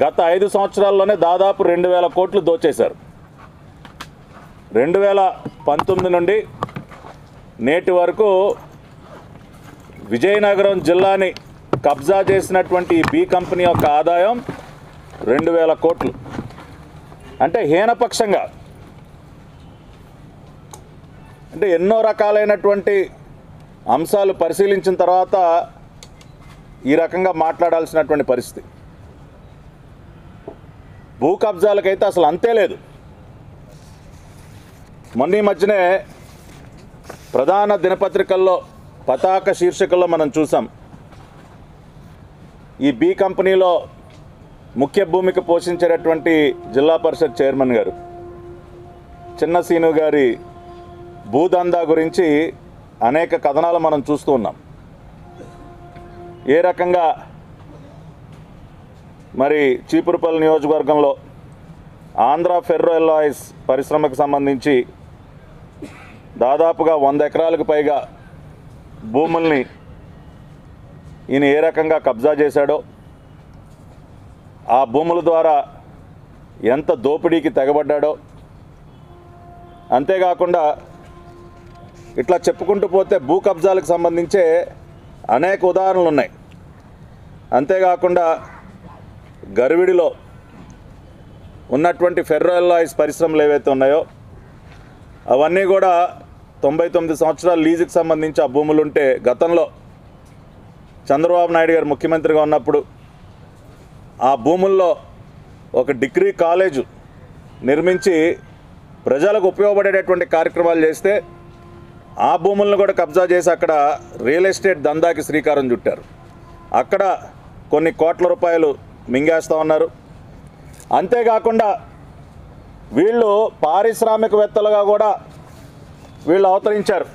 గత 5 సంవత్సరాల్లోనే దాదాపు 2000 కోట్లు దోచేశారు. 2019 నుండి నేటి వరకు విజయనగరం జిల్లాని కబ్జా చేసినటువంటి ఈ బి కంపెనీ యొక్క ఆదాయం 2000 కోట్లు. అంటే హీనపక్షంగా, అంటే ఎన్నో రకాలైనటువంటి అంశాలు పరిశీలించిన తర్వాత ఈ రకంగా మాట్లాడాల్సినటువంటి పరిస్థితి. భూ కబ్జాలకైతే అసలు అంతే లేదు. మొన్న ఈ మధ్యనే ప్రధాన దినపత్రికల్లో పతాక శీర్షికల్లో మనం చూసాం, ఈ బి కంపెనీలో ముఖ్య భూమిక పోషించేటటువంటి జిల్లా పరిషత్ చైర్మన్ గారు చిన్న సీను గారి భూదందా గురించి అనేక కథనాలు మనం చూస్తూ ఉన్నాం. ఏ రకంగా మరి చీపురుపల్లి నియోజకవర్గంలో ఆంధ్ర ఫెర్రో ఎలాయిస్ పరిశ్రమకు సంబంధించి దాదాపుగా 100 ఎకరాలకు పైగా భూముల్ని ఈయన ఏ రకంగా కబ్జా చేశాడో, ఆ భూముల ద్వారా ఎంత దోపిడీకి తెగబడ్డాడో, అంతేకాకుండా ఇట్లా చెప్పుకుంటూ పోతే భూ కబ్జాలకు సంబంధించే అనేక ఉదాహరణలు ఉన్నాయి. అంతేకాకుండా గర్విడిలో ఉన్నటువంటి ఫెర్రో ఎలాయిస్ పరిశ్రమలు ఏవైతే ఉన్నాయో అవన్నీ కూడా 99 సంవత్సరాల లీజుకి సంబంధించి ఆ భూములు ఉంటే, గతంలో చంద్రబాబు నాయుడు గారు ముఖ్యమంత్రిగా ఉన్నప్పుడు ఆ భూముల్లో ఒక డిగ్రీ కాలేజు నిర్మించి ప్రజలకు ఉపయోగపడేటటువంటి కార్యక్రమాలు చేస్తే ఆ భూములను కూడా కబ్జా చేసి అక్కడ రియల్ ఎస్టేట్ దందాకి శ్రీకారం చుట్టారు. అక్కడ కొన్ని కోట్ల రూపాయలు మింగేస్తూ ఉన్నారు. అంతేకాకుండా వీళ్ళు పారిశ్రామికవేత్తలుగా కూడా వీళ్ళు అవతరించారు.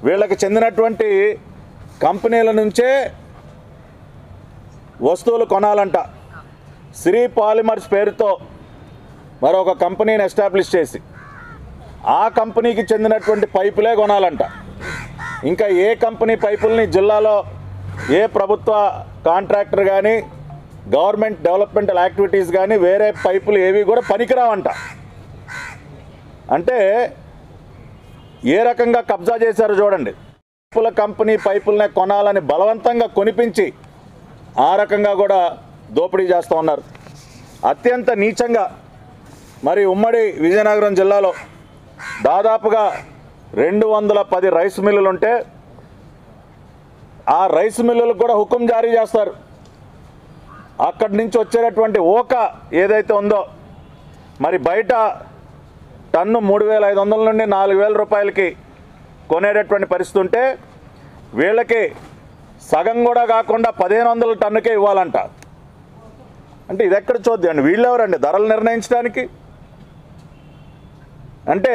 వీళ్ళకి చెందినటువంటి కంపెనీల నుంచే వస్తువులు కొనాలంట. శ్రీ పాలిమర్స్ పేరుతో మరొక కంపెనీని ఎస్టాబ్లిష్ చేసి ఆ కంపెనీకి చెందినటువంటి పైపులే కొనాలంట. ఇంకా ఏ కంపెనీ పైపుల్ని జిల్లాలో ఏ ప్రభుత్వ కాంట్రాక్టర్ కానీ గవర్నమెంట్ డెవలప్మెంటల్ యాక్టివిటీస్ కానీ వేరే పైపులు ఏవి కూడా పనికిరావంట. అంటే ఏ రకంగా కబ్జా చేశారో చూడండి. పైపుల కంపెనీ పైపులనే కొనాలని బలవంతంగా కొనిపించి ఆ రకంగా కూడా దోపిడీ చేస్తూ ఉన్నారు. అత్యంత నీచంగా మరి ఉమ్మడి విజయనగరం జిల్లాలో దాదాపుగా 210 రైస్ మిల్లులు ఉంటే ఆ రైస్ మిల్లులకు కూడా హుకుం జారీ చేస్తారు. అక్కడి నుంచి వచ్చేటటువంటి ఓక ఏదైతే ఉందో మరి బయట టన్ను 3500 నుండి 4000 రూపాయలకి కొనేటటువంటి పరిస్థితి ఉంటే వీళ్ళకి సగం కూడా కాకుండా 1500 టన్నుకే ఇవ్వాలంట. అంటే ఇది ఎక్కడ చూద్దాం అండి, వీళ్ళెవరండి ధరలు నిర్ణయించడానికి? అంటే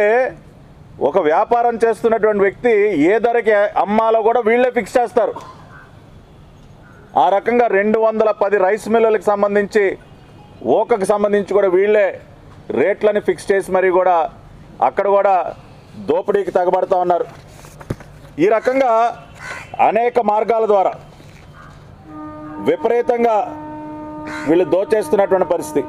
ఒక వ్యాపారం చేస్తున్నటువంటి వ్యక్తి ఏ ధరకి అమ్మాలో కూడా వీళ్ళే ఫిక్స్ చేస్తారు. ఆ రకంగా 210 రైస్ మిల్లులకు సంబంధించి ఓకకు సంబంధించి కూడా వీళ్ళే రేట్లని ఫిక్స్ చేసి మరి కూడా అక్కడ కూడా దోపిడీకి తెగబడుతూ ఉన్నారు. ఈ రకంగా అనేక మార్గాల ద్వారా విపరీతంగా వీళ్ళు దోచేస్తున్నటువంటి పరిస్థితి.